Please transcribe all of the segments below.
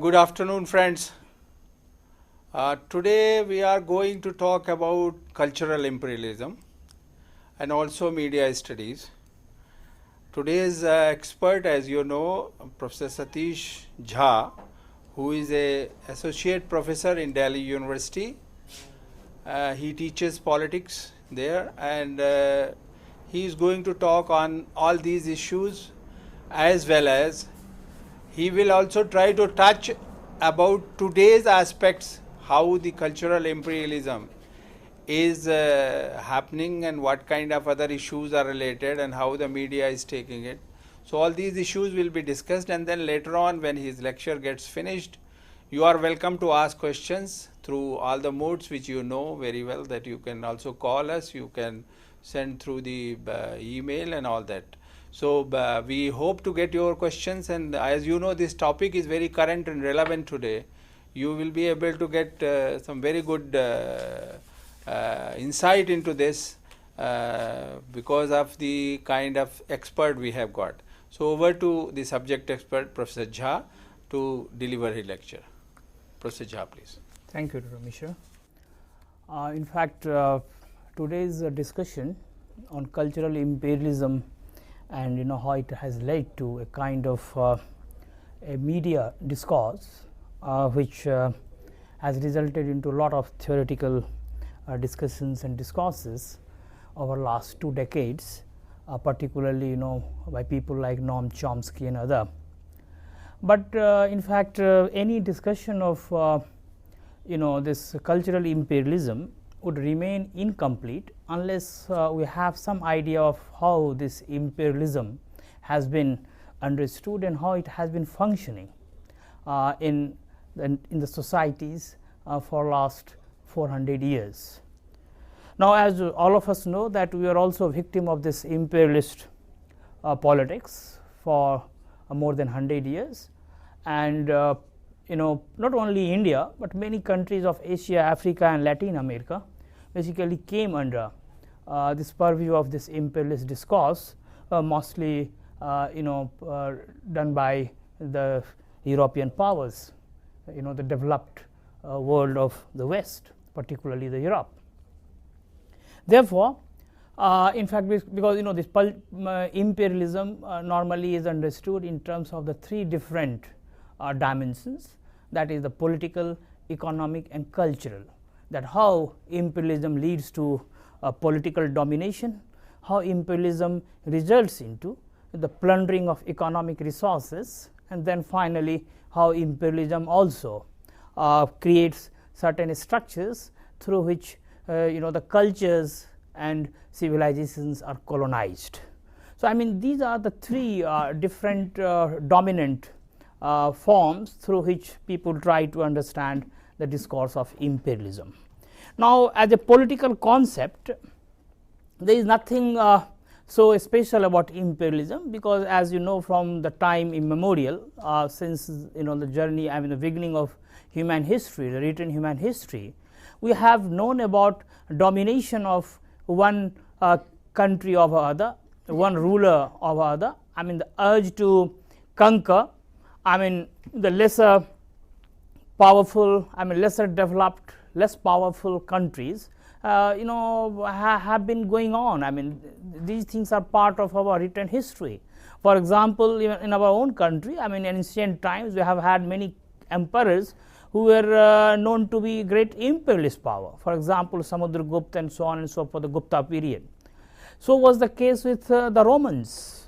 Good afternoon, friends. Today we are going to talk about cultural imperialism and also media studies. Today's expert, as you know, Professor Satish Jha, who is an associate professor in Delhi University. He teaches politics there, and he is going to talk on all these issues, as well as he will also try to touch about today's aspects, how the cultural imperialism is happening and what kind of other issues are related and how the media is taking it. So all these issues will be discussed, and then later on when his lecture gets finished, you are welcome to ask questions through all the modes which you know very well, that you can also call us, you can send through the email and all that. So we hope to get your questions, and as you know, this topic is very current and relevant today. You will be able to get some very good insight into this because of the kind of expert we have got. So over to the subject expert, Professor Jha, to deliver his lecture. Professor Jha, please. Thank you, Dr. Mishra. In fact, today's discussion on cultural imperialism and how it has led to a kind of a media discourse which has resulted into a lot of theoretical discussions and discourses over last 2 decades, particularly by people like Noam Chomsky and other. But in fact, any discussion of this cultural imperialism would remain incomplete unless we have some idea of how this imperialism has been understood and how it has been functioning in the societies for last 400 years. Now, as all of us know, that we are also a victim of this imperialist politics for more than 100 years, and not only India, but many countries of Asia, Africa and Latin America basically came under this purview of this imperialist discourse, mostly done by the European powers, the developed world of the West, particularly the Europe. Therefore, in fact, because this imperialism normally is understood in terms of the 3 different dimensions, that is the political, economic and cultural, that how imperialism leads to political domination, how imperialism results into the plundering of economic resources, and then finally how imperialism also creates certain structures through which the cultures and civilizations are colonized. So, I mean, these are the 3 different dominant forms through which people try to understand the discourse of imperialism. Now, as a political concept, there is nothing so special about imperialism, because as you know, from the time immemorial, since the journey, the beginning of human history, the written human history, we have known about domination of one country over other, one ruler over other. The urge to conquer, the lesser powerful, lesser developed, less powerful countries, have been going on. These things are part of our written history. For example, even in our own country, in ancient times, we have had many emperors who were known to be great imperialist power. For example, Samudragupta and so on and so forth, the Gupta period. So was the case with the Romans.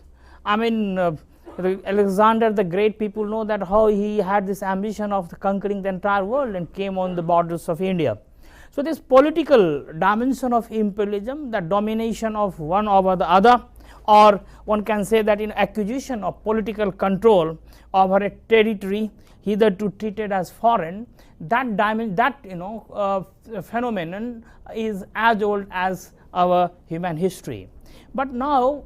Alexander the Great, people know that how he had this ambition of conquering the entire world and came on the borders of India. So this political dimension of imperialism, the domination of one over the other, or one can say that in acquisition of political control over a territory hitherto treated as foreign, that phenomenon is as old as our human history. But now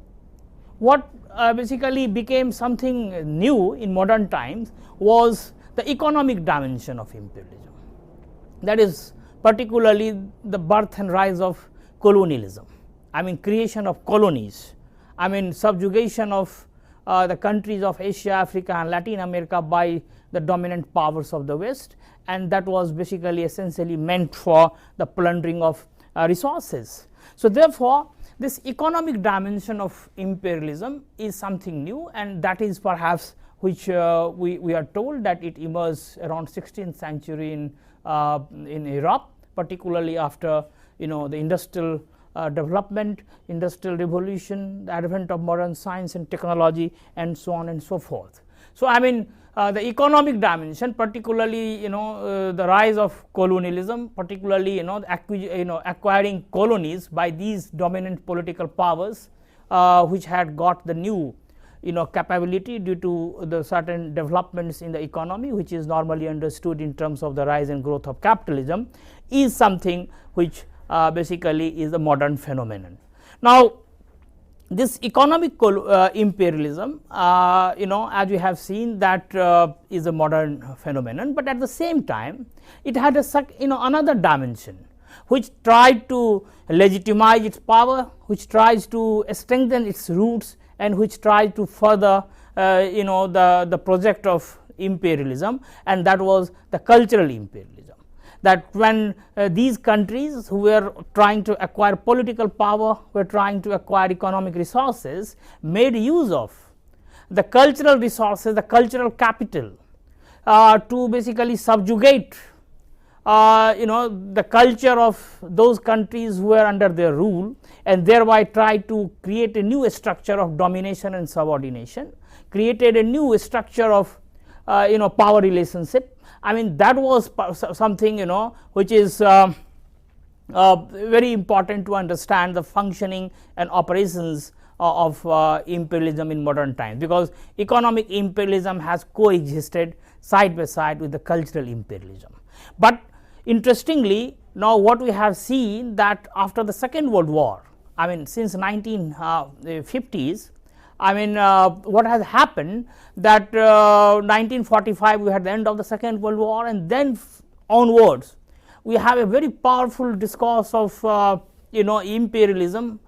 what basically became something new in modern times was the economic dimension of imperialism, that is particularly the birth and rise of colonialism. I mean, creation of colonies, I mean, subjugation of the countries of Asia, Africa and Latin America by the dominant powers of the West, and that was basically essentially meant for the plundering of resources. So therefore, this economic dimension of imperialism is something new, and that is perhaps which we are told that it emerged around 16th century in Europe, particularly after the industrial development, industrial revolution, the advent of modern science and technology, and so on and so forth. So I mean, the economic dimension, particularly the rise of colonialism, particularly acquiring colonies by these dominant political powers, which had got the new capability due to the certain developments in the economy, which is normally understood in terms of the rise and growth of capitalism, is something which basically is a modern phenomenon. Now, this economic imperialism, as we have seen, that is a modern phenomenon, but at the same time it had another dimension which tried to legitimize its power, which tries to strengthen its roots, and which tries to further the project of imperialism, and that was the cultural imperialism. That when these countries who were trying to acquire political power, were trying to acquire economic resources, made use of the cultural resources, the cultural capital, to basically subjugate the culture of those countries who were under their rule, and thereby try to create a new structure of domination and subordination, created a new structure of power relationship. I mean, that was something which is very important to understand the functioning and operations of imperialism in modern times, because economic imperialism has coexisted side by side with the cultural imperialism. But interestingly, now what we have seen, that after the Second World War, I mean since 1950s, I mean what has happened, that 1945 we had the end of the Second World War, and then onwards we have a very powerful discourse of imperialism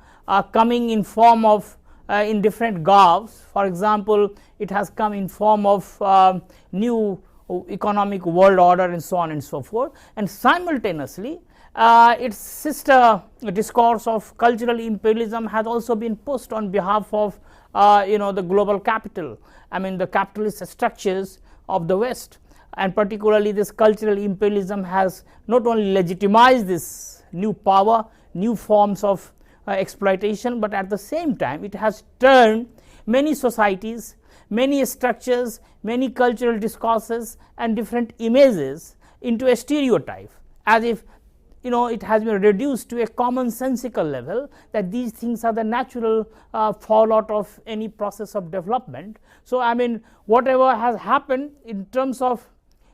coming in form of in different garbs. For example, it has come in form of new economic world order and so on and so forth, and simultaneously its sister discourse of cultural imperialism has also been pushed on behalf of the global capital, I mean the capitalist structures of the West, and particularly this cultural imperialism has not only legitimized this new power, new forms of exploitation, but at the same time it has turned many societies, many structures, many cultural discourses and different images into a stereotype, as if it has been reduced to a commonsensical level, that these things are the natural fallout of any process of development. So I mean, whatever has happened in terms of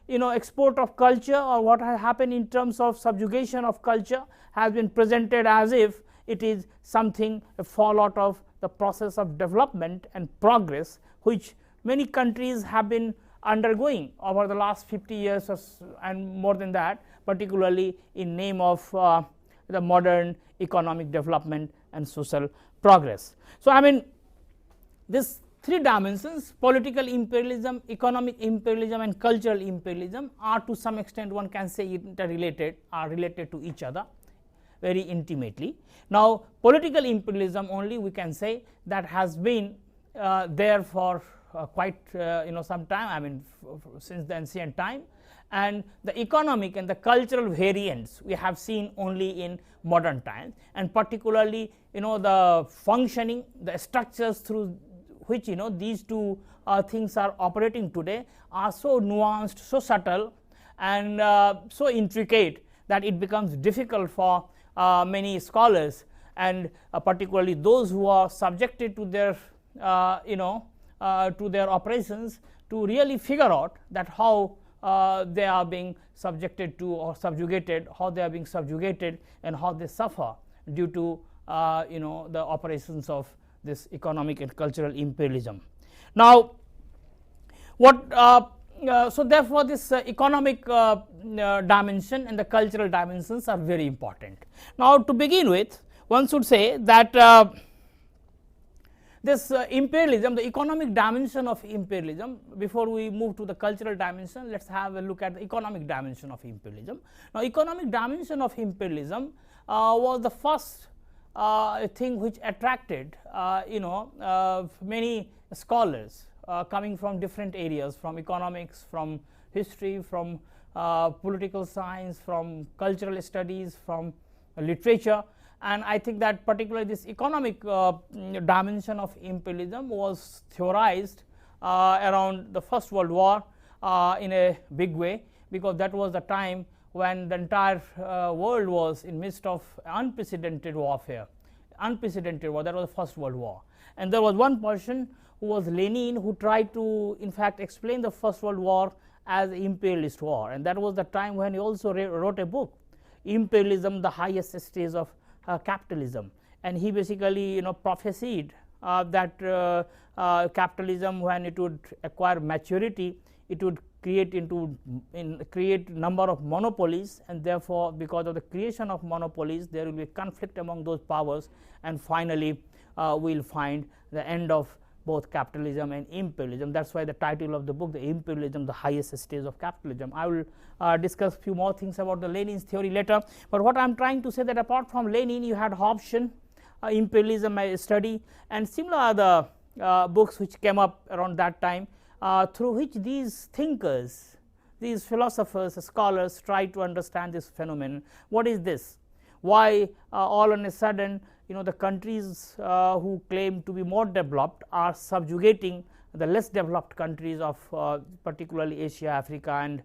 export of culture, or what has happened in terms of subjugation of culture, has been presented as if it is something, a fallout of the process of development and progress, which many countries have been undergoing over the last 50 years and more than that, particularly in name of the modern economic development and social progress. So I mean, these three dimensions, political imperialism, economic imperialism and cultural imperialism, are to some extent, one can say, interrelated, are related to each other very intimately. Now political imperialism only, we can say, that has been there for quite some time, I mean since the ancient time, and the economic and the cultural variants we have seen only in modern times, and particularly the functioning, the structures through which these two things are operating today are so nuanced, so subtle and so intricate that it becomes difficult for many scholars, and particularly those who are subjected to their to their operations, to really figure out that how they are being subjected to or subjugated, how they are being subjugated and how they suffer due to the operations of this economic and cultural imperialism. Now, so therefore, this economic dimension and the cultural dimensions are very important. Now, to begin with, one should say that this imperialism, the economic dimension of imperialism, before we move to the cultural dimension, let us have a look at the economic dimension of imperialism. Now, economic dimension of imperialism was the first thing which attracted many scholars coming from different areas, from economics, from history, from political science, from cultural studies, from literature. And I think that particularly this economic dimension of imperialism was theorized around the First World War in a big way, because that was the time when the entire world was in midst of unprecedented warfare, unprecedented war. That was the First World War. And there was one person who was Lenin, who tried to in fact explain the First World War as imperialist war, and that was the time when he also wrote a book, Imperialism, the Highest Stage of Capitalism. And he basically prophesied that capitalism, when it would acquire maturity, it would create number of monopolies, and therefore because of the creation of monopolies there will be conflict among those powers, and finally we will find the end of both capitalism and imperialism. That is why the title of the book, the Imperialism, the Highest Stage of Capitalism. I will discuss few more things about the Lenin's theory later, but what I am trying to say that apart from Lenin, you had Hobson, Imperialism study, and similar other books which came up around that time, through which these thinkers, these philosophers, scholars try to understand this phenomenon. What is this? Why all on a sudden the countries who claim to be more developed are subjugating the less developed countries of particularly Asia, Africa and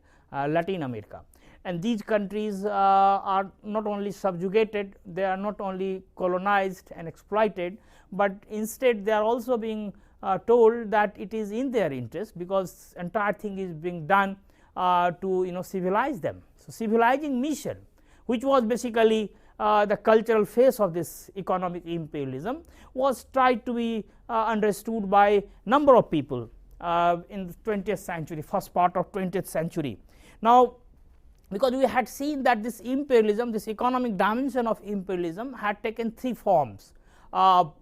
Latin America. And these countries are not only subjugated, they are not only colonized and exploited, but instead they are also being told that it is in their interest, because entire thing is being done to civilize them. So, civilizing mission, which was basically the cultural face of this economic imperialism, was tried to be understood by number of people in the 20th century, first part of 20th century. Now, because we had seen that this imperialism, this economic dimension of imperialism had taken three forms all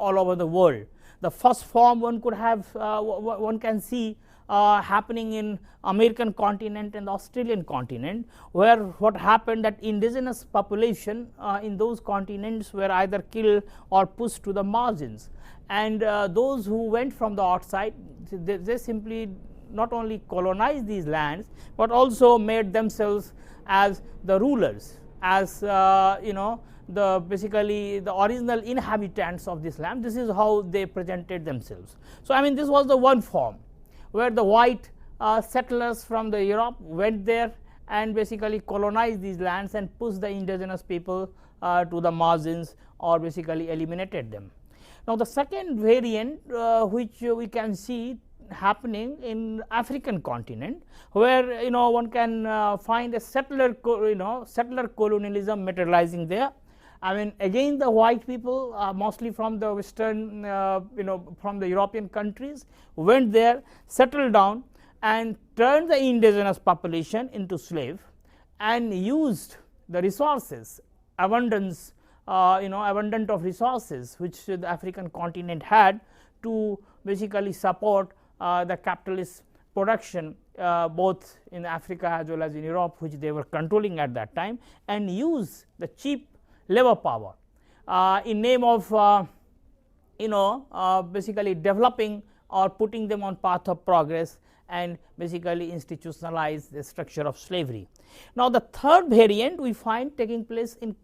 over the world. The first form one could have one can see happening in American continent and the Australian continent, where what happened that indigenous population in those continents were either killed or pushed to the margins, and those who went from the outside, they simply not only colonized these lands, but also made themselves as the rulers, as the basically the original inhabitants of this land. This is how they presented themselves. So, I mean, this was the one form where the white settlers from the Europe went there and basically colonized these lands and pushed the indigenous people to the margins, or basically eliminated them. Now, the second variant which we can see happening in African continent, where one can find a settler colonialism materializing there. I mean, again the white people mostly from the western from the European countries went there, settled down and turned the indigenous population into slave, and used the resources, abundant of resources which the African continent had, to basically support the capitalist production both in Africa as well as in Europe, which they were controlling at that time, and use the cheap labor power in name of basically developing or putting them on path of progress, and basically institutionalize the structure of slavery. Now, the third variant we find taking place in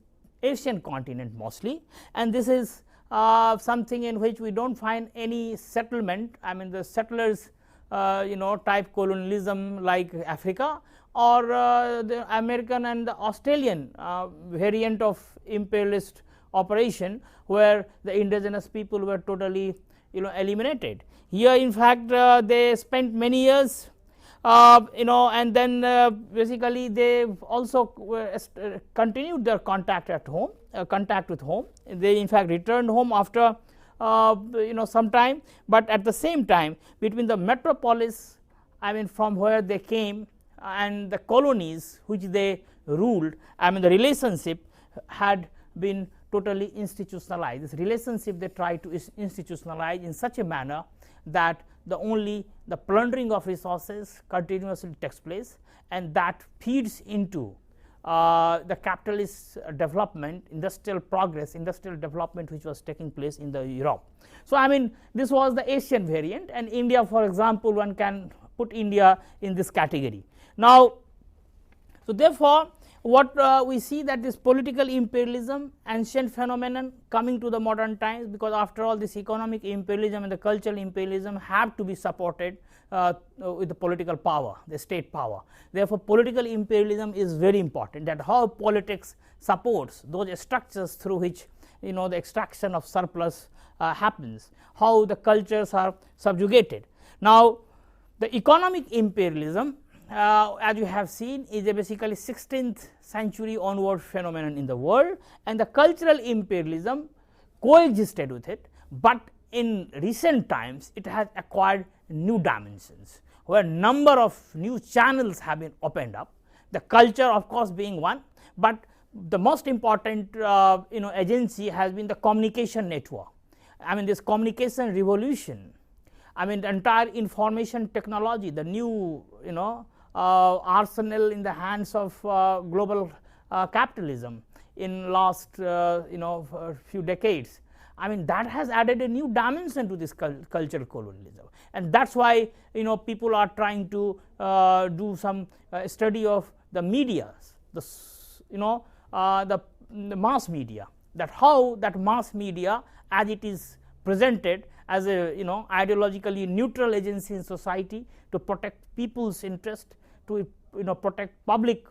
Asian continent mostly, and this is something in which we do not find any settlement. I mean, the settlers type colonialism like Africa, or the American and the Australian variant of imperialist operation, where the indigenous people were totally eliminated. Here in fact they spent many years, and then basically they also continued their contact at home, contact with home. They in fact returned home after some time, but at the same time between the metropolis, I mean from where they came, and the colonies which they ruled, I mean the relationship had been totally institutionalized. This relationship they tried to institutionalize in such a manner that the plundering of resources continuously takes place, and that feeds into the capitalist development, industrial progress, industrial development which was taking place in the Europe. So, I mean this was the Asian variant, and India, for example, one can put India in this category. Now, so therefore, what we see that this political imperialism, ancient phenomenon coming to the modern times, because after all this economic imperialism and the cultural imperialism have to be supported with the political power, the state power. Therefore, political imperialism is very important, that how politics supports those structures through which the extraction of surplus happens, how the cultures are subjugated. Now, the economic imperialism, as you have seen, is a basically 16th century onward phenomenon in the world, and the cultural imperialism coexisted with it, but in recent times it has acquired new dimensions, where number of new channels have been opened up, the culture of course being one, but the most important agency has been the communication network. I mean this communication revolution, I mean the entire information technology, the new arsenal in the hands of global capitalism in last few decades. I mean that has added a new dimension to this cultural colonialism, and that is why people are trying to do some study of the medias, the mass media, that how that mass media as it is presented as a ideologically neutral agency in society to protect people's interest, to protect public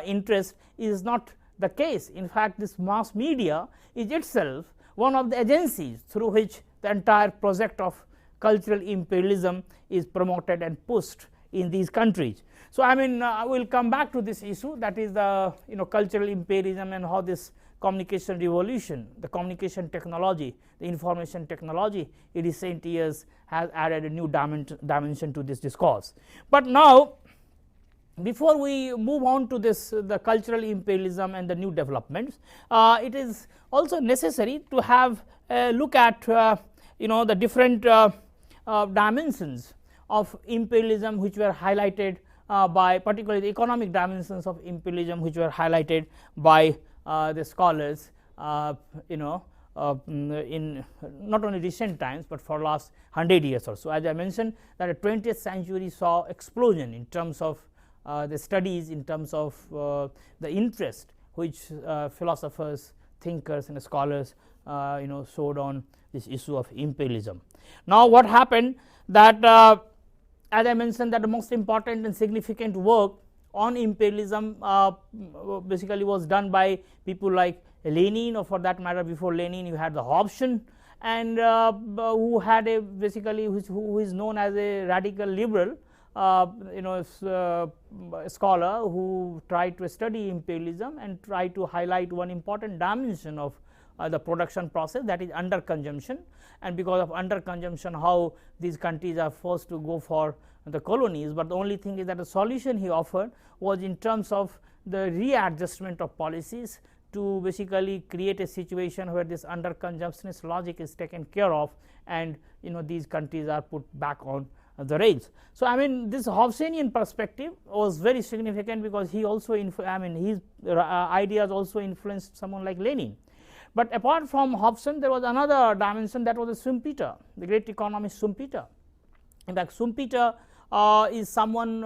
interest, is not the case. In fact, this mass media is itself one of the agencies through which the entire project of cultural imperialism is promoted and pushed in these countries. So, I mean I will come back to this issue, that is the cultural imperialism and how this communication revolution, the communication technology, the information technology in recent years has added a new dimension to this discourse. But now, before we move on to this the cultural imperialism and the new developments, it is also necessary to have a look at the different dimensions of imperialism which were highlighted by, particularly the economic dimensions of imperialism which were highlighted by the scholars in not only recent times, but for last 100 years or so. As I mentioned that the 20th century saw explosion in terms of the studies, in terms of the interest which philosophers, thinkers and scholars showed on this issue of imperialism. Now, what happened that as I mentioned that the most important and significant work on imperialism basically was done by people like Lenin, or for that matter before Lenin you had the Hobson, and who had a basically who is known as a radical liberal scholar who tried to study imperialism and try to highlight one important dimension of the production process, that is under consumption, and because of under consumption how these countries are forced to go for the colonies. But the only thing is that the solution he offered was in terms of the readjustment of policies to basically create a situation where this under consumptionist logic is taken care of, and these countries are put back on the rails. So, I mean this Hobsonian perspective was very significant, because he also his ideas also influenced someone like Lenin. But apart from Hobson, there was another dimension, that was Schumpeter, the great economist Schumpeter. In fact, Schumpeter is someone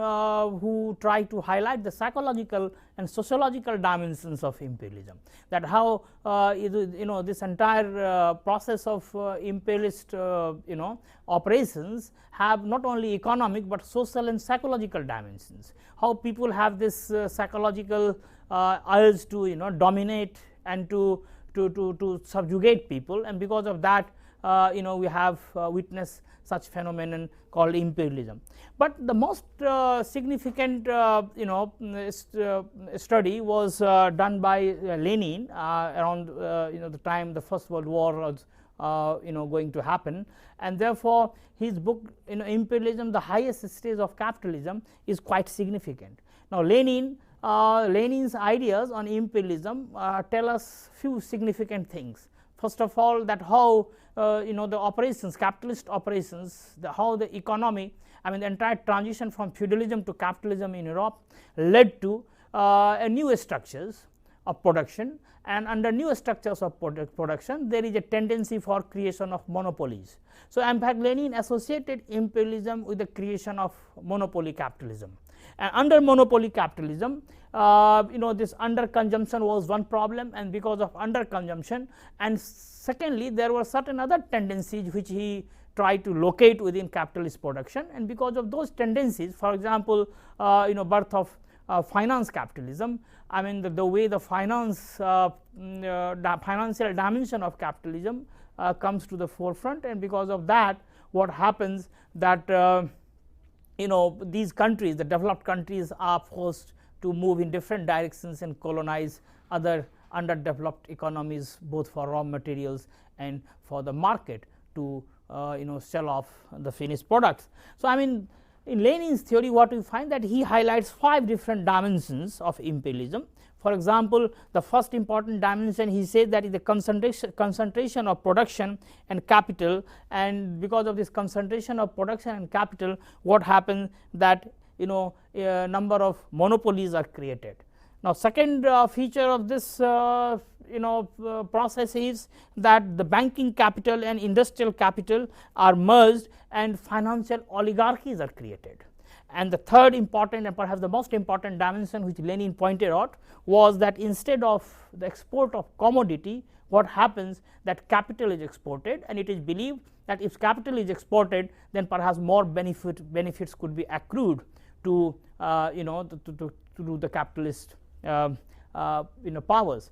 who tried to highlight the psychological and sociological dimensions of imperialism, that how this entire process of imperialist operations have not only economic but social and psychological dimensions, how people have this psychological urge to dominate and to subjugate people, and because of that we have witnessed such phenomenon called imperialism. But the most significant study was done by Lenin around the time the First World War was going to happen, and therefore his book Imperialism, the highest stage of capitalism, is quite significant. Now Lenin's ideas on imperialism tell us few significant things. First of all, that how the operations, capitalist operations, how the economy, the entire transition from feudalism to capitalism in Europe led to new structures of production, and under new structures of production there is a tendency for creation of monopolies. So in fact Lenin associated imperialism with the creation of monopoly capitalism, and under monopoly capitalism this underconsumption was one problem, and because of underconsumption, and secondly there were certain other tendencies which he tried to locate within capitalist production, and because of those tendencies, for example birth of finance capitalism, the way the financial dimension of capitalism comes to the forefront, and because of that what happens that these countries, the developed countries, are forced to move in different directions and colonize other underdeveloped economies, both for raw materials and for the market to sell off the finished products. So in Lenin's theory what we find that he highlights 5 different dimensions of imperialism. For example, the first important dimension he says that is the concentration of production and capital, and because of this concentration of production and capital, what happens that a number of monopolies are created. Now second feature of this process is that the banking capital and industrial capital are merged and financial oligarchies are created. And the third important and perhaps the most important dimension which Lenin pointed out was that instead of the export of commodity, what happens that capital is exported, and it is believed that if capital is exported, then perhaps more benefits could be accrued to to the capitalist powers.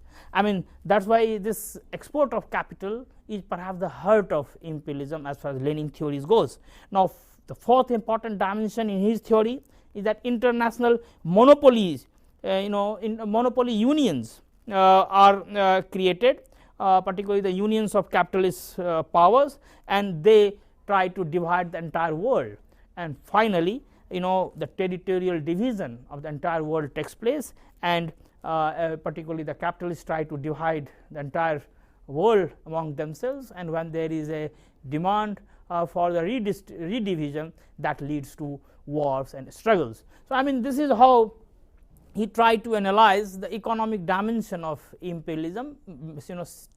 That is why this export of capital is perhaps the heart of imperialism as far as Lenin theories goes. Now the fourth important dimension in his theory is that international monopolies, monopoly unions are created, particularly the unions of capitalist powers, and they try to divide the entire world. And finally the territorial division of the entire world takes place, and particularly the capitalists try to divide the entire world among themselves, and when there is a demand for the redivision, that leads to wars and struggles. So this is how he tried to analyze the economic dimension of imperialism,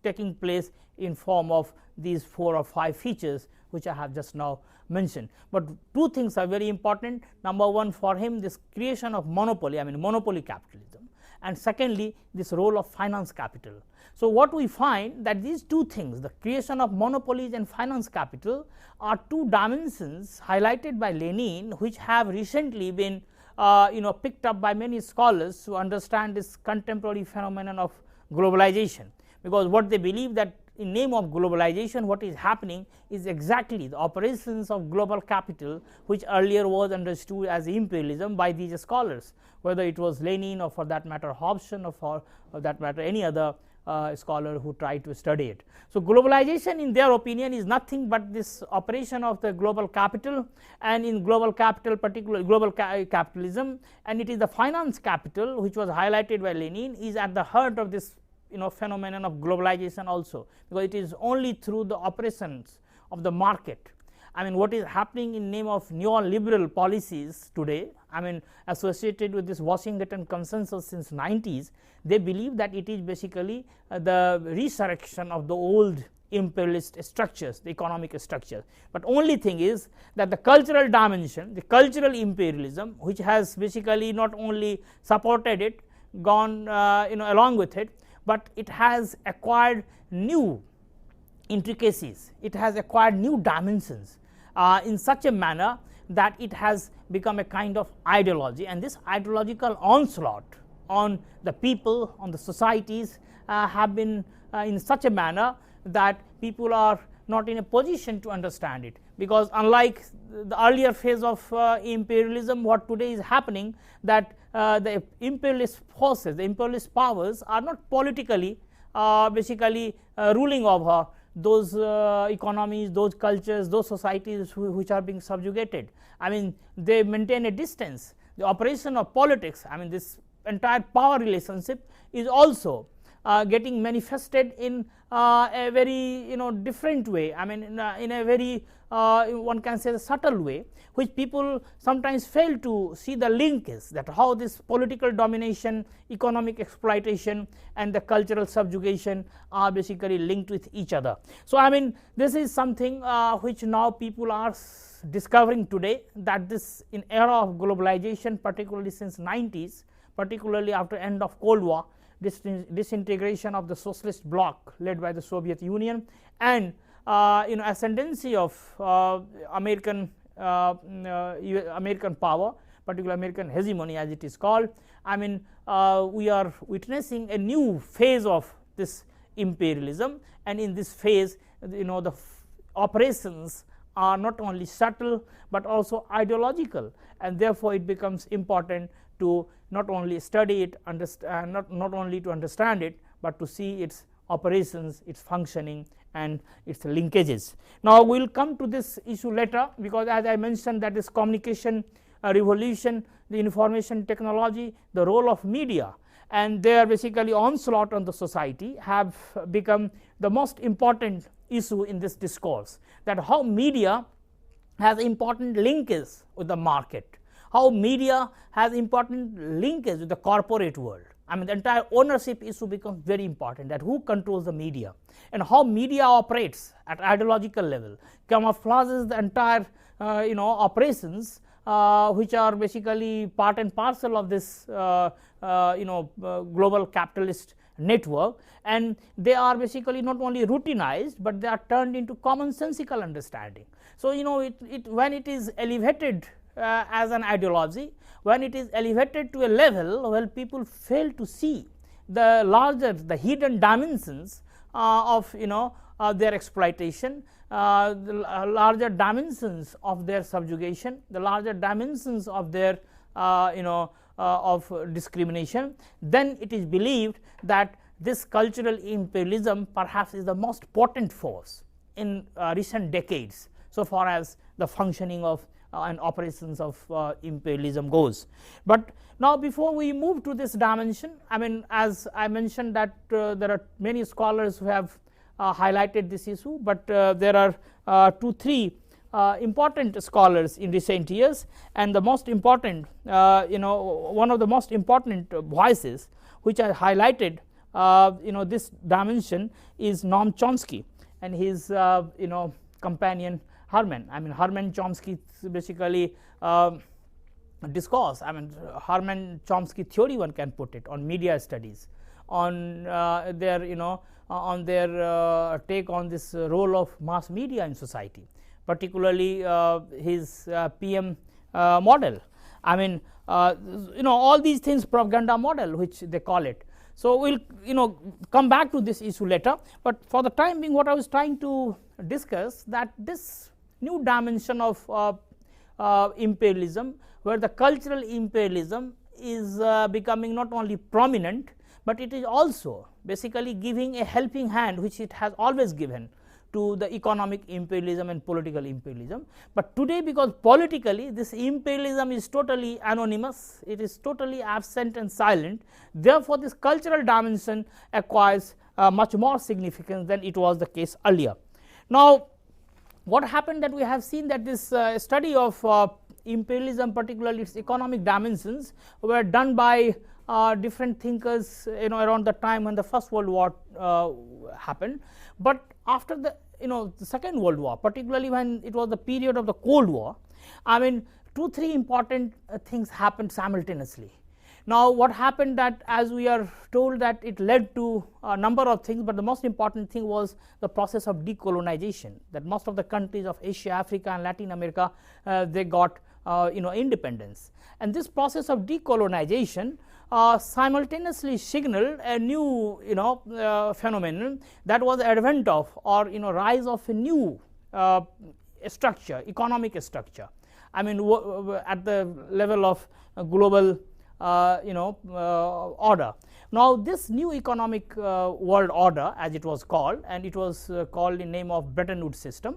taking place in form of these 4 or 5 features which I have just now mentioned. But 2 things are very important. Number one, for him this creation of monopoly, monopoly capitalism, and secondly this role of finance capital. So what we find that these 2 things, the creation of monopolies and finance capital, are 2 dimensions highlighted by Lenin, which have recently been picked up by many scholars to understand this contemporary phenomenon of globalization, because what they believe that in name of globalization what is happening is exactly the operations of global capital, which earlier was understood as imperialism by these scholars, whether it was Lenin or for that matter Hobson or for that matter any other scholar who tried to study it. So globalization in their opinion is nothing but this operation of the global capital, and in global capital, particularly global capitalism, and it is the finance capital which was highlighted by Lenin is at the heart of this phenomenon of globalization also, because it is only through the operations of the market. What is happening in name of neoliberal policies today, associated with this Washington consensus since 90s, they believe that it is basically the resurrection of the old imperialist structures, the economic structures. But only thing is that the cultural dimension, the cultural imperialism, which has basically not only supported it, gone along with it, but it has acquired new intricacies, it has acquired new dimensions in such a manner that it has become a kind of ideology, and this ideological onslaught on the people, on the societies have been in such a manner that people are not in a position to understand it, because unlike the earlier phase of imperialism, what today is happening, that the imperialist forces, the imperialist powers are not politically basically ruling over those economies, those cultures, those societies which are being subjugated. I mean, they maintain a distance. The operation of politics, I mean, this entire power relationship is also getting manifested in a very different way. I mean, in a very one can say a subtle way, which people sometimes fail to see the link is, that how this political domination, economic exploitation and the cultural subjugation are basically linked with each other. So, I mean, this is something which now people are discovering today, that this in era of globalization, particularly since 90s, particularly after end of Cold War, disintegration of the socialist bloc led by the Soviet Union, and ascendancy of American power, particularly American hegemony as it is called. I mean, we are witnessing a new phase of this imperialism, and in this phase the operations are not only subtle but also ideological, and therefore it becomes important to not only study it, not only to understand it, but to see its operations, its functioning and its linkages. Now, we will come to this issue later, because as I mentioned, that is communication revolution, the information technology, the role of media and their basically onslaught on the society have become the most important issue in this discourse, that how media has important linkage with the market, how media has important linkage with the corporate world. I mean, the entire ownership issue becomes very important, that who controls the media and how media operates at ideological level, camouflages the entire operations which are basically part and parcel of this global capitalist network, and they are basically not only routinized, but they are turned into commonsensical understanding. So, when it is elevated as an ideology, when it is elevated to a level where people fail to see the larger, the hidden dimensions of their exploitation, the larger dimensions of their subjugation, the larger dimensions of their of discrimination, then it is believed that this cultural imperialism perhaps is the most potent force in recent decades, so far as the functioning of and operations of imperialism goes. But now, before we move to this dimension, I mean, as I mentioned that there are many scholars who have highlighted this issue, but there are 2-3 important scholars in recent years, and the most important one of the most important voices which are highlighted this dimension is Noam Chomsky and his companion Herman. I mean, Herman Chomsky basically discourse, I mean, Herman Chomsky theory, one can put it, on media studies, on their on their take on this role of mass media in society, particularly his PM model. I mean, all these things, propaganda model which they call it. So, we will come back to this issue later, but for the time being, what I was trying to discuss, that this new dimension of imperialism, where the cultural imperialism is becoming not only prominent, but it is also basically giving a helping hand which it has always given to the economic imperialism and political imperialism. But today, because politically this imperialism is totally anonymous, it is totally absent and silent, therefore, this cultural dimension acquires much more significance than it was the case earlier. Now, what happened, that we have seen that this study of imperialism, particularly its economic dimensions, were done by different thinkers around the time when the First World War happened, but after the the Second World War, particularly when it was the period of the Cold War, I mean, 2-3 important things happened simultaneously. Now, what happened, that as we are told, that it led to a number of things, but the most important thing was the process of decolonization, that most of the countries of Asia, Africa and Latin America, they got independence, and this process of decolonization simultaneously signaled a new phenomenon, that was the advent of, or rise of a new structure, economic structure. I mean, at the level of global order. Now, this new economic world order, as it was called, and it was called in name of Bretton Woods system,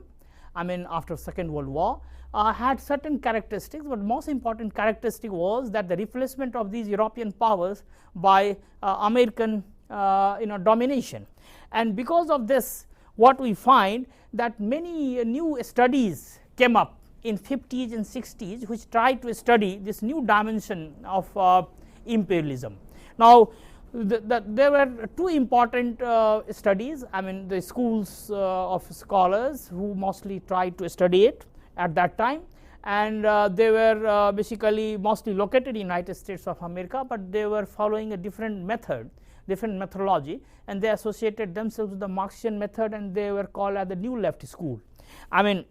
I mean after Second World War, had certain characteristics, but most important characteristic was that the replacement of these European powers by American domination. And because of this, what we find that many new studies came up in 50s and 60s, which tried to study this new dimension of imperialism. Now, there were two important studies, I mean the schools of scholars who mostly tried to study it at that time, and they were basically mostly located in United States of America, but they were following a different method, different methodology, and they associated themselves with the Marxian method, and they were called as the New Left school. I mean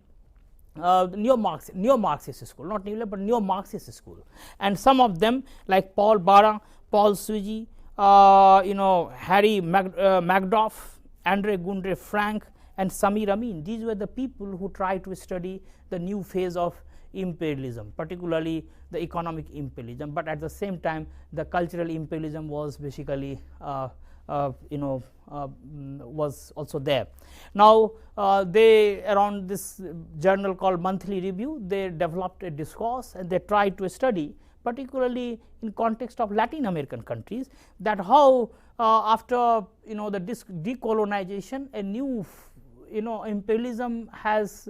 neo-Marxist school, not New Left, but neo-Marxist school. And some of them like Paul Baran, Paul Suigi, Harry Magdoff, Andre Gundre Frank, and Samir Amin. These were the people who tried to study the new phase of imperialism, particularly the economic imperialism, but at the same time the cultural imperialism was basically was also there. Now, they around this journal called Monthly Review, they developed a discourse and they tried to study, particularly in context of Latin American countries, that how after the decolonization, a new imperialism has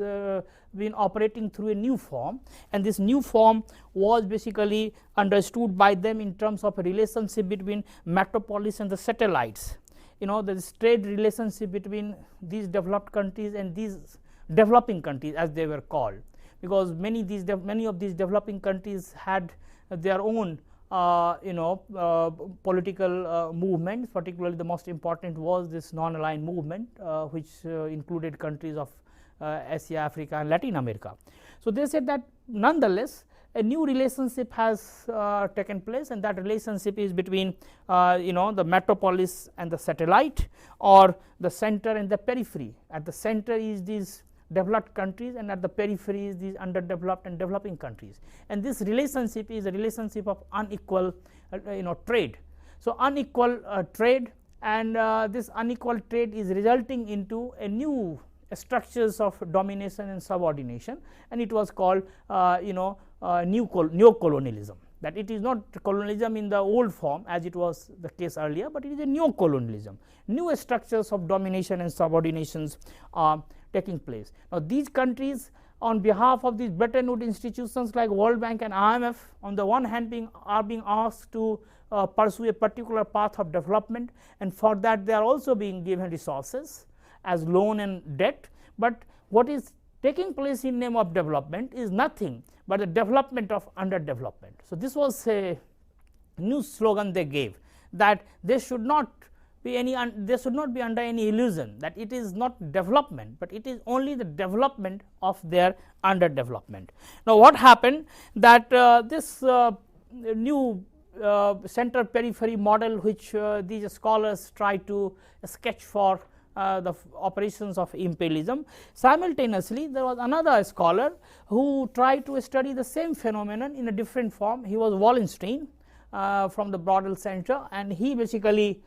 been operating through a new form, and this new form was basically understood by them in terms of a relationship between metropolis and the satellites. The trade relationship between these developed countries and these developing countries, as they were called, because many of these developing countries had their own political movements. Particularly the most important was this non-aligned movement, which included countries of Asia, Africa, and Latin America. So they said that nonetheless a new relationship has taken place, and that relationship is between the metropolis and the satellite, or the center and the periphery. At the center is these developed countries, and at the periphery is these underdeveloped and developing countries, and this relationship is a relationship of unequal trade. So unequal trade, and this unequal trade is resulting into a new structures of domination and subordination, and it was called neo-colonialism. That it is not colonialism in the old form as it was the case earlier, but it is a neo-colonialism. New structures of domination and subordinations are taking place. Now, these countries, on behalf of these Bretton Woods institutions like World Bank and IMF, on the one hand are being asked to pursue a particular path of development, and for that they are also being given resources as loan and debt. But what is taking place in name of development is nothing but the development of underdevelopment. So this was a new slogan they gave, that they should not be under any illusion that it is not development, but it is only the development of their underdevelopment. Now, what happened that this new center periphery model, which these scholars try to sketch for the operations of imperialism, simultaneously there was another scholar who tried to study the same phenomenon in a different form. He was Wallenstein from the Brodel Center, and he basically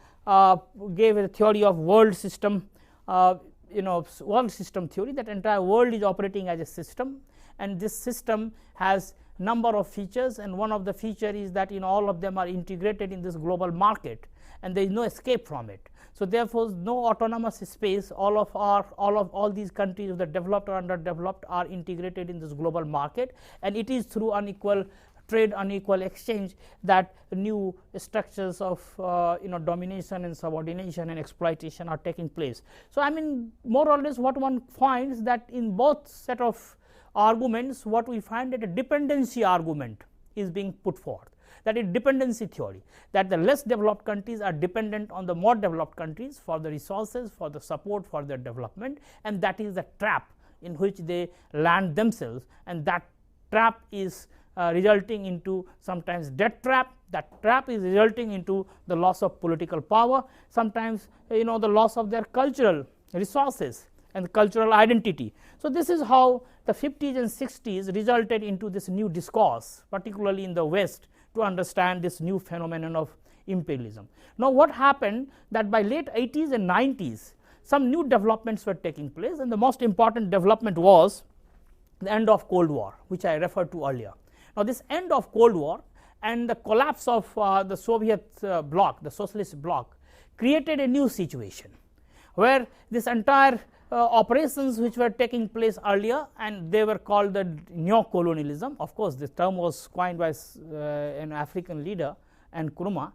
gave a theory of world system, world system theory, that entire world is operating as a system, and this system has number of features, and one of the feature is that all of them are integrated in this global market, and there is no escape from it. So therefore, no autonomous space. All these countries, the developed or underdeveloped, are integrated in this global market, and it is through unequal trade, unequal exchange, that new structures of domination and subordination and exploitation are taking place. So I mean, more or less what one finds that in both set of arguments, what we find that a dependency argument is being put forth, that is dependency theory, that the less developed countries are dependent on the more developed countries for the resources, for the support, for their development, and that is the trap in which they land themselves, and that trap is resulting into sometimes debt trap, That trap is resulting into the loss of political power, sometimes the loss of their cultural resources and cultural identity. So this is how the 50s and 60s resulted into this new discourse, particularly in the West, to understand this new phenomenon of imperialism. Now what happened, that by late 80s and 90s some new developments were taking place, and the most important development was the end of Cold War, which I referred to earlier. Now this end of Cold War and the collapse of the Soviet bloc, the socialist bloc, created a new situation where this entire operations which were taking place earlier, and they were called the neo-colonialism. Of course this term was coined by an African leader, Nkrumah,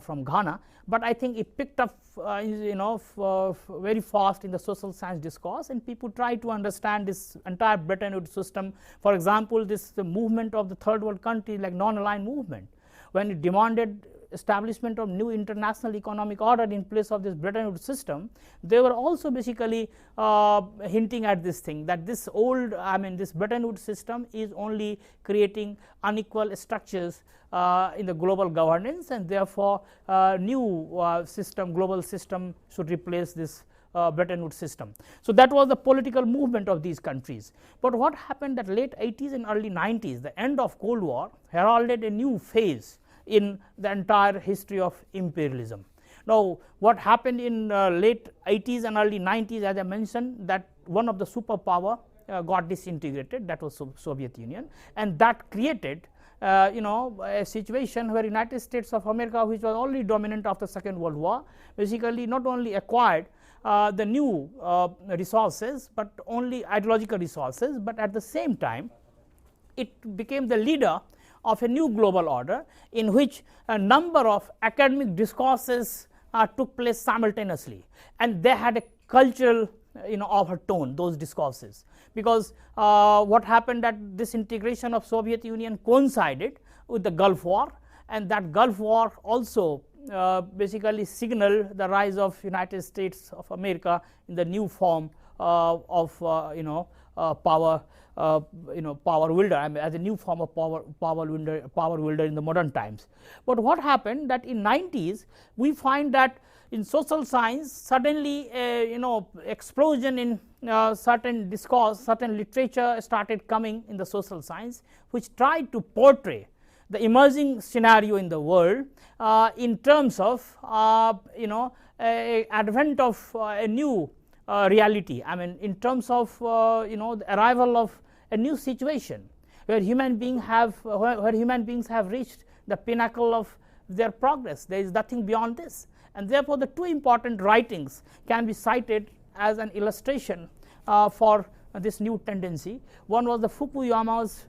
from Ghana, but I think it picked up very fast in the social science discourse, and people try to understand this entire Bretton Woods system. For example, the movement of the third world countries like non-aligned movement, when it demanded establishment of new international economic order in place of this Bretton Woods system, they were also basically hinting at this thing, that this old, this Bretton Woods system is only creating unequal structures in the global governance, and therefore new global system should replace this Bretton Woods system. So that was the political movement of these countries. But what happened that late 80s and early 90s, the end of Cold War heralded a new phase in the entire history of imperialism. Now what happened in late 80s and early 90s, as I mentioned, that one of the superpower got disintegrated, that was Soviet Union, and that created a situation where United States of America, which was already dominant after Second World War, basically not only acquired the new resources, but only ideological resources, but at the same time it became the leader of a new global order in which a number of academic discourses took place simultaneously, and they had a cultural overtone, those discourses, because what happened, that this integration of Soviet Union coincided with the Gulf War, and that Gulf War also basically signaled the rise of United States of America in the new form of power wielder, as a new form of power wielder in the modern times. But what happened, that in 90s we find that in social science suddenly explosion in certain discourse, certain literature started coming in the social science, which tried to portray the emerging scenario in the world in terms of advent of a new reality. In terms of the arrival of a new situation where human beings have reached the pinnacle of their progress. There is nothing beyond this, and therefore the two important writings can be cited as an illustration for this new tendency. One was the Fukuyama's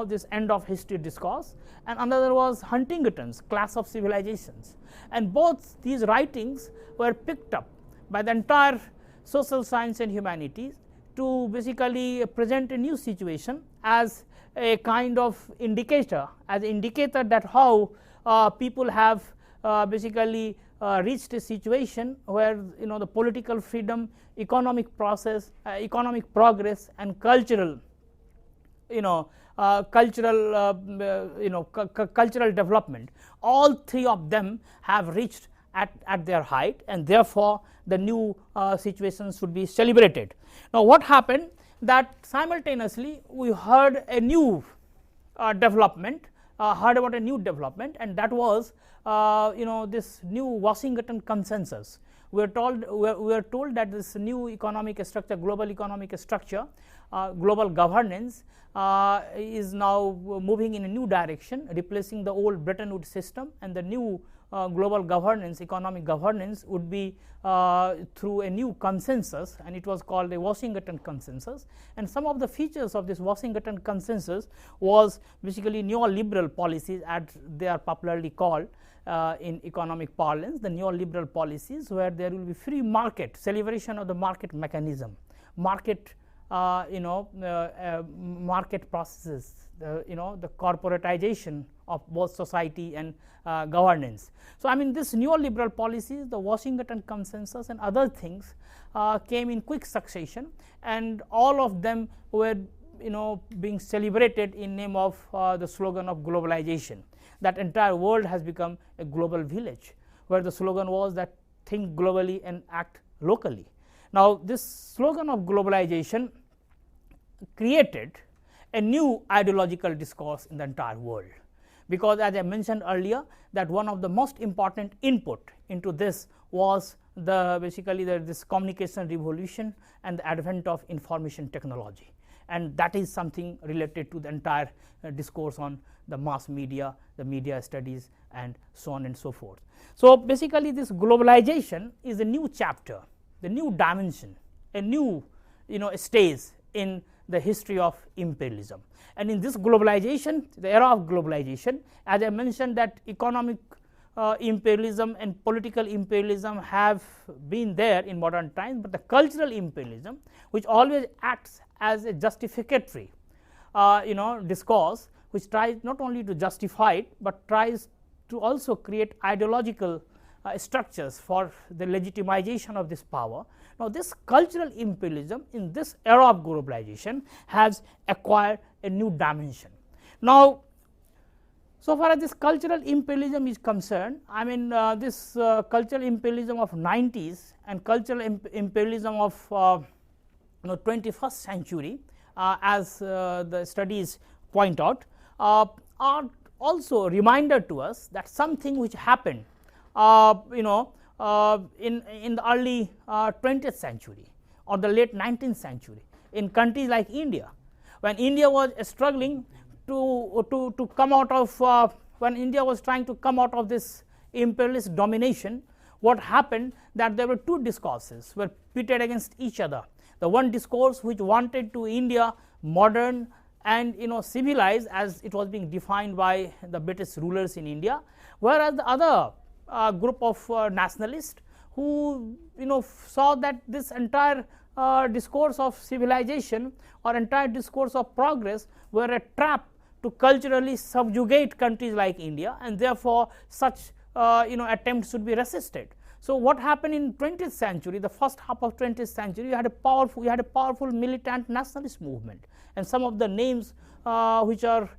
this end of history discourse, and another was Huntington's Clash of Civilizations, and both these writings were picked up by the entire social science and humanities to basically present a new situation as a kind of indicator, that how people have basically reached a situation where the political freedom, economic process, economic progress, and cultural development, all three of them have reached at their height, and therefore the new situation should be celebrated. Now what happened, that simultaneously we heard a new development, and that was this new Washington consensus. We are told that this new economic structure, global economic structure, global governance is now moving in a new direction, replacing the old Bretton Woods system, and the new global governance, economic governance, would be through a new consensus, and it was called a Washington consensus. And some of the features of this Washington consensus was basically neoliberal policies, as they are popularly called in economic parlance, the neoliberal policies, where there will be free market, celebration of the market mechanism, market market processes, the corporatization of both society and governance. So this neoliberal policies, the Washington consensus, and other things came in quick succession, and all of them were being celebrated in name of the slogan of globalization. that entire world has become a global village, where the slogan was that think globally and act locally. Now, this slogan of globalization created a new ideological discourse in the entire world, because as I mentioned earlier, that one of the most important input into this was basically this communication revolution and the advent of information technology, and that is something related to the entire discourse on the mass media, the media studies, and so on and so forth. So, basically this globalization is a new chapter, the new dimension, a new stage in the history of imperialism. And in this globalization, the era of globalization, as I mentioned, that economic imperialism and political imperialism have been there in modern times, but the cultural imperialism, which always acts as a justificatory discourse, which tries not only to justify it, but tries to also create ideological structures for the legitimization of this power. Now, this cultural imperialism in this era of globalization has acquired a new dimension. Now, so far as this cultural imperialism is concerned, I mean this cultural imperialism of 90s and cultural imperialism of 21st century, as the studies point out, are also a reminder to us that something which happened in the early 20th century or the late 19th century in countries like India, when India was struggling to come out of when India was trying to come out of this imperialist domination. What happened, that there were two discourses were pitted against each other. The one discourse which wanted to India modern and civilized as it was being defined by the British rulers in India, whereas the other group of nationalists who saw that this entire discourse of civilization or entire discourse of progress were a trap to culturally subjugate countries like India, and therefore such attempts should be resisted. So, what happened in 20th century, the first half of 20th century, you had a powerful militant nationalist movement, and some of the names which are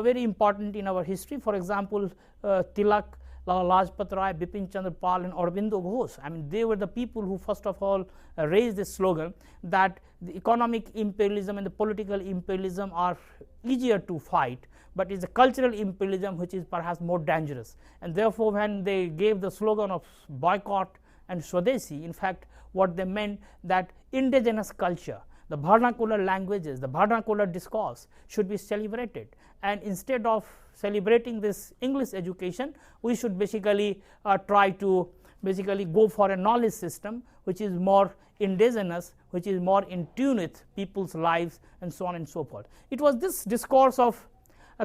very important in our history, for example, Tilak, Lala Lajpat Rai, Bipin Chandra Pal, and Aurobindo Ghosh. I mean, they were the people who first of all raised this slogan that the economic imperialism and the political imperialism are easier to fight, but it's a cultural imperialism which is perhaps more dangerous. And therefore, when they gave the slogan of boycott and Swadeshi, in fact, what they meant that indigenous culture, the vernacular languages, the vernacular discourse should be celebrated, and instead of celebrating this English education, we should basically try to go for a knowledge system which is more indigenous, which is more in tune with people's lives, and so on and so forth. It was this discourse of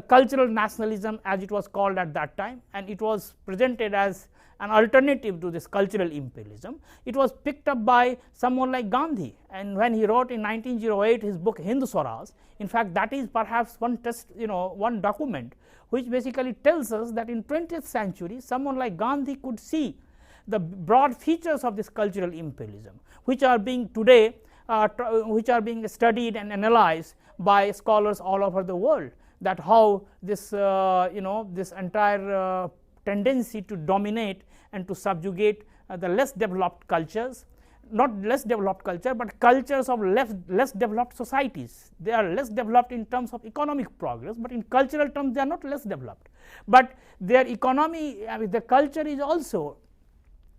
cultural nationalism, as it was called at that time, and it was presented as an alternative to this cultural imperialism. It was picked up by someone like Gandhi, and when he wrote in 1908 his book Hindu Swaraj, in fact that is perhaps one document which basically tells us that in 20th century someone like Gandhi could see the broad features of this cultural imperialism, which are being today which are being studied and analyzed by scholars all over the world, that how this this entire tendency to dominate and to subjugate the less developed cultures, not less developed culture, but cultures of less developed societies. They are less developed in terms of economic progress, but in cultural terms they are not less developed, but their economy, I mean, the culture is also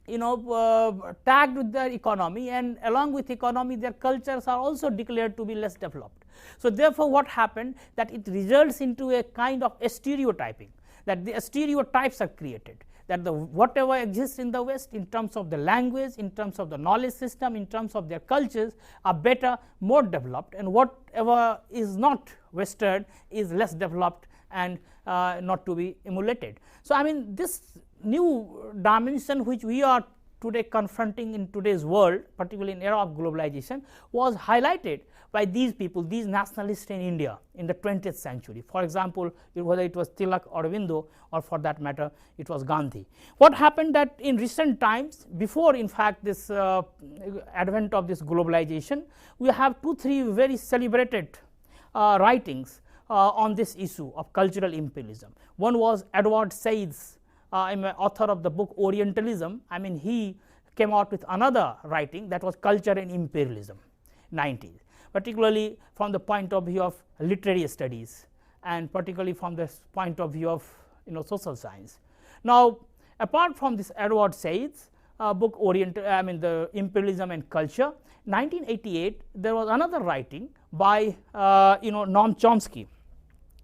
tagged with their economy, and along with economy their cultures are also declared to be less developed. So, therefore, what happened, that it results into a kind of stereotyping, that the stereotypes are created, that whatever exists in the West in terms of the language, in terms of the knowledge system, in terms of their cultures are better, more developed, and whatever is not Western is less developed and not to be emulated. So, I mean, this new dimension which we are today confronting in today's world, particularly in era of globalization, was highlighted by these people, these nationalists in India in the 20th century. For example, whether it was Tilak, Aurobindo, or for that matter it was Gandhi. What happened, that in recent times, before in fact this advent of this globalization, we have 2-3 very celebrated writings on this issue of cultural imperialism. One was Edward Said's, I'm an author of the book Orientalism. I mean, he came out with another writing that was Culture and Imperialism, 90s, particularly from the point of view of literary studies and particularly from the point of view of social science. Now, apart from this Edward Said's book the Imperialism and Culture, 1988 there was another writing by Noam Chomsky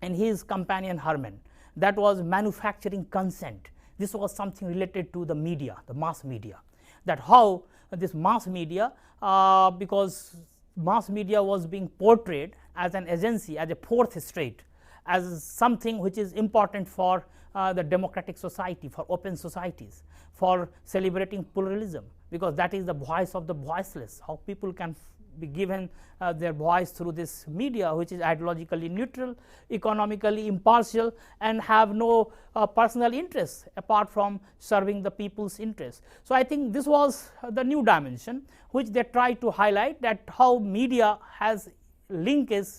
and his companion Herman, that was Manufacturing Consent. This was something related to the media, the mass media, that how this mass media, because mass media was being portrayed as an agency, as a fourth estate, as something which is important for the democratic society, for open societies, for celebrating pluralism, because that is the voice of the voiceless, how people can be given their voice through this media, which is ideologically neutral, economically impartial, and have no personal interests apart from serving the people's interests. So, I think this was the new dimension which they try to highlight, that how media has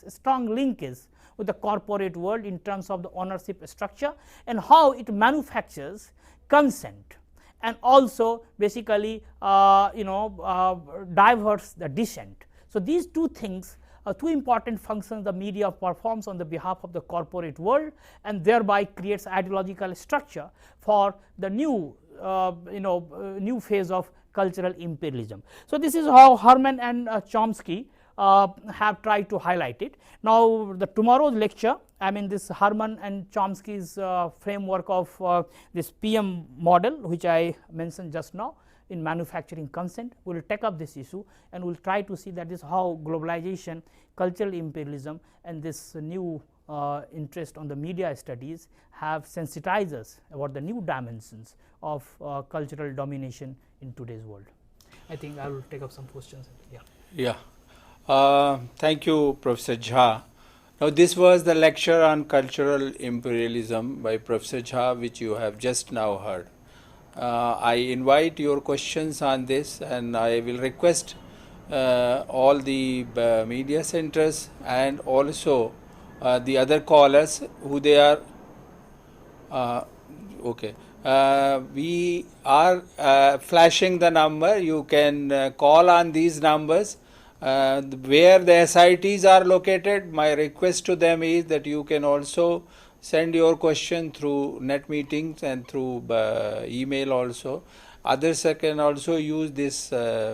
strong linkage with the corporate world in terms of the ownership structure, and how it manufactures consent and also basically diverts the dissent. So, these two things are two important functions the media performs on the behalf of the corporate world, and thereby creates ideological structure for the new new phase of cultural imperialism. So, this is how Herman and Chomsky have tried to highlight it. Now, the tomorrow's lecture, I mean this Herman and Chomsky's framework of this PM model, which I mentioned just now in manufacturing consent, we will take up this issue and we will try to see that is how globalization, cultural imperialism, and this new interest on the media studies have sensitized us about the new dimensions of cultural domination in today's world. I think I will take up some questions. Yeah. Thank you, Professor Jha. Now, this was the lecture on cultural imperialism by Professor Jha, which you have just now heard. I invite your questions on this, and I will request all the media centers and also the other callers who they are. Okay. We are flashing the number. You can call on these numbers. Where the SITs are located, my request to them is that you can also send your question through net meetings and through email also. Others can also use this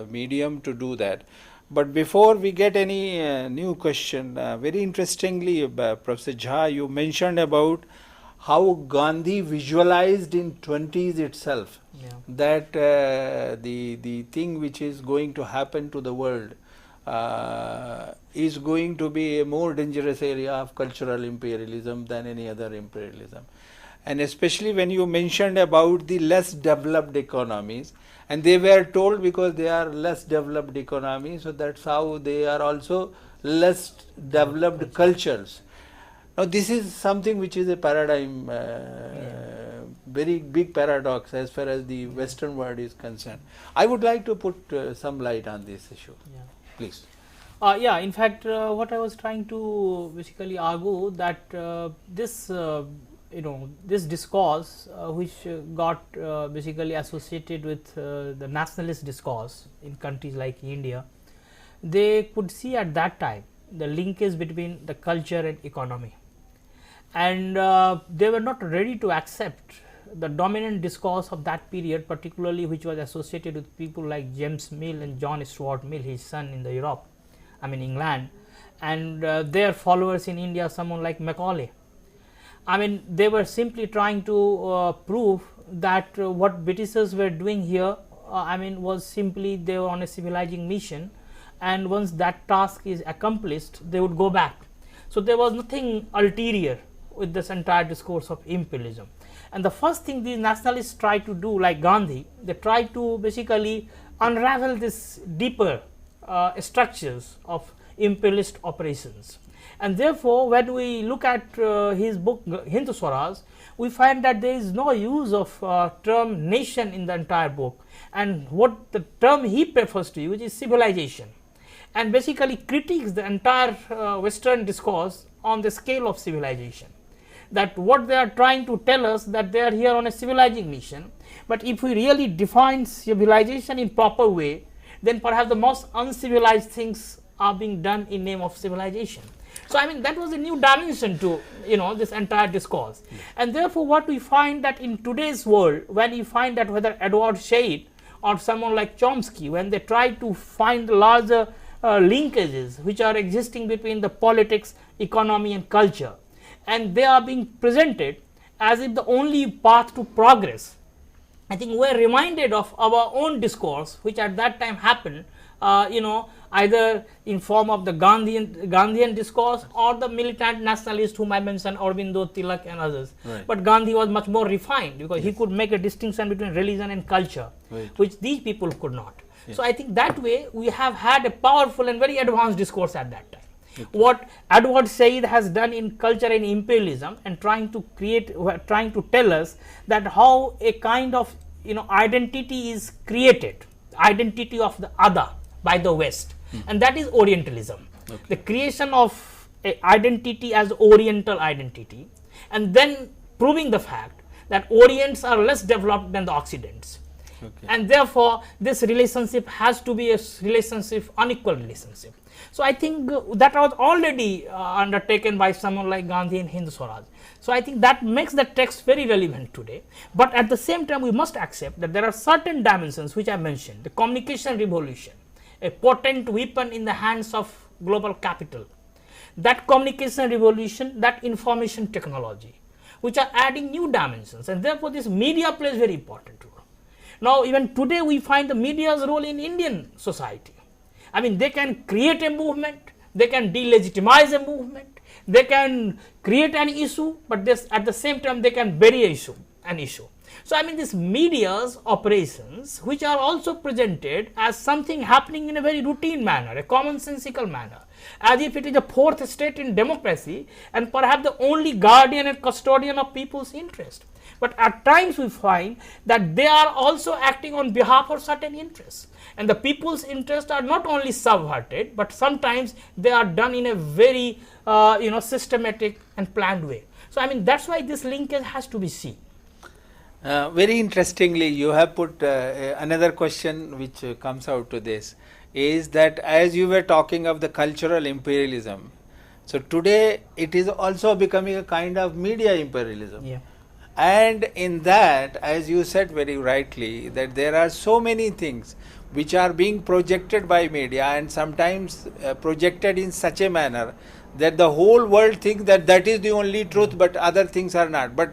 medium to do that. But before we get any new question, very interestingly, Professor Jha, you mentioned about how Gandhi visualized in 20s itself that the thing which is going to happen to the world is going to be a more dangerous area of cultural imperialism than any other imperialism. And especially when you mentioned about the less developed economies, and they were told because they are less developed economies, so that's how they are also less developed cultures. Now, this is something which is a paradigm, very big paradox as far as the Western world is concerned. I would like to put some light on this issue. Please. In fact, what I was trying to basically argue that this this discourse which got basically associated with the nationalist discourse in countries like India, they could see at that time the linkage between the culture and economy, and they were not ready to accept the dominant discourse of that period, particularly which was associated with people like James Mill and John Stuart Mill, his son in the Europe, England, and their followers in India, someone like Macaulay. They were simply trying to prove that what Britishers were doing here, was simply they were on a civilizing mission, and once that task is accomplished, they would go back. So there was nothing ulterior with this entire discourse of imperialism. And the first thing these nationalists try to do, like Gandhi, they try to basically unravel this deeper structures of imperialist operations. And therefore, when we look at his book Hindu Swaraj, we find that there is no use of term nation in the entire book, and what the term he prefers to use is civilization, and basically critiques the entire Western discourse on the scale of civilization. That what they are trying to tell us, that they are here on a civilizing mission, but if we really define civilization in proper way, then perhaps the most uncivilized things are being done in name of civilization. So I mean that was a new dimension to this entire discourse. And therefore what we find that in today's world, when you find that whether Edward Said or someone like Chomsky, when they try to find the larger linkages which are existing between the politics, economy and culture, and they are being presented as if the only path to progress, I think we are reminded of our own discourse which at that time happened, either in form of the Gandhian discourse or the militant nationalist whom I mentioned, Aurobindo, Tilak and others. Right. But Gandhi was much more refined because he could make a distinction between religion and culture, Right. which these people could not. So I think that way we have had a powerful and very advanced discourse at that time. Okay. What Edward Said has done in Culture and Imperialism and trying to tell us that how a kind of identity is created, identity of the other by the West, and that is Orientalism. Okay. The creation of a identity as Oriental identity, and then proving the fact that Orients are less developed than the Occidents. Okay. And therefore this relationship has to be a relationship, unequal relationship. So I think that was already undertaken by someone like Gandhi in Hind Swaraj. So I think that makes the text very relevant today. But at the same time we must accept that there are certain dimensions which I mentioned, the communication revolution, a potent weapon in the hands of global capital, that communication revolution, that information technology, which are adding new dimensions, and therefore this media plays very important role. Now even today we find the media's role in Indian society. I mean they can create a movement, they can delegitimize a movement, they can create an issue, but at the same time they can bury an issue. So I mean this media's operations, which are also presented as something happening in a very routine manner, a commonsensical manner, as if it is a fourth state in democracy and perhaps the only guardian and custodian of people's interest. But at times we find that they are also acting on behalf of certain interests, and the people's interests are not only subverted, but sometimes they are done in a very systematic and planned way. So I mean that's why this linkage has to be seen. Very interestingly, you have put another question which comes out to this, is that as you were talking of the cultural imperialism, so today it is also becoming a kind of media imperialism. Yeah. And in that, as you said very rightly, that there are so many things which are being projected by media, and sometimes projected in such a manner that the whole world thinks that that is the only truth, but other things are not. But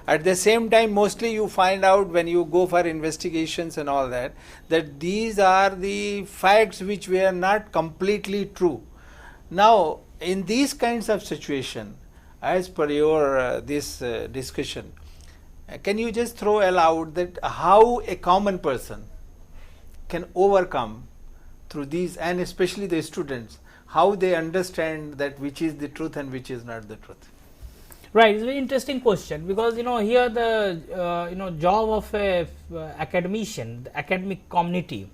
at the same time, mostly you find out when you go for investigations and all that, that these are the facts which were not completely true. Now, in these kinds of situation, as per your this discussion, can you just throw aloud that how a common person can overcome through these, and especially the students, how they understand that which is the truth and which is not the truth? Right, it's a very interesting question, because here the job of a academician, the academic community,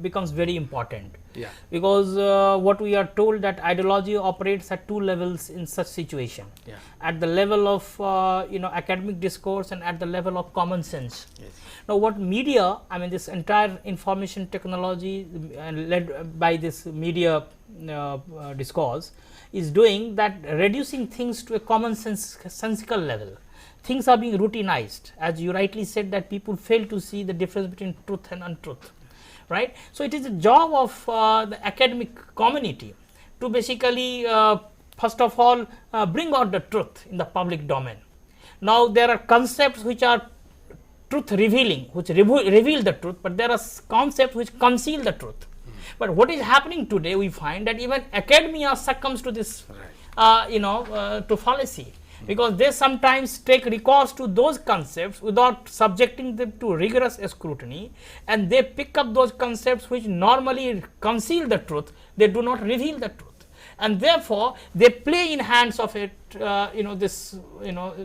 becomes very important. Yeah. Because what we are told that ideology operates at two levels in such situation. Yeah. At the level of academic discourse and at the level of common sense. Yes. Now what media, I mean this entire information technology led by this media discourse is doing, that reducing things to a common sensical level. Things are being routinized, as you rightly said, that people fail to see the difference between truth and untruth. Right. So it is a job of the academic community to basically first of all bring out the truth in the public domain. Now there are concepts which are truth revealing, which reveal the truth, but there are concepts which conceal the truth. But what is happening today, we find that even academia succumbs to this to fallacy, because they sometimes take recourse to those concepts without subjecting them to rigorous scrutiny, and they pick up those concepts which normally conceal the truth, they do not reveal the truth, and therefore they play in hands of it this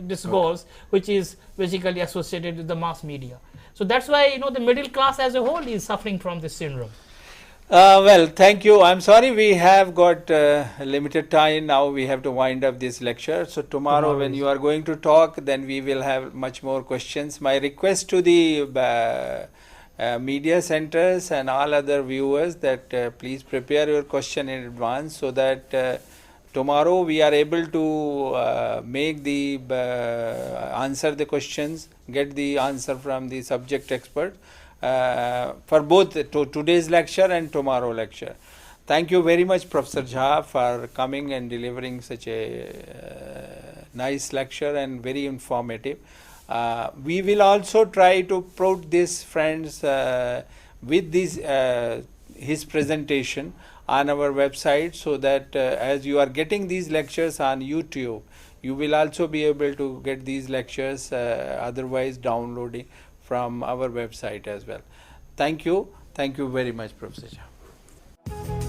discourse which is basically associated with the mass media. So that's why the middle class as a whole is suffering from this syndrome. Well, thank you. I'm sorry we have got limited time now. We have to wind up this lecture. So tomorrow, when you are going to talk, then we will have much more questions. My request to the media centers and all other viewers that please prepare your question in advance so that tomorrow we are able to make the answer the questions, get the answer from the subject expert. For both today's lecture and tomorrow lecture. Thank you very much, Professor Jha, for coming and delivering such a nice lecture and very informative. We will also try to put this, friends, with this his presentation on our website, so that as you are getting these lectures on YouTube, you will also be able to get these lectures otherwise downloading from our website as well. Thank you. Thank you very much, Professor Jha.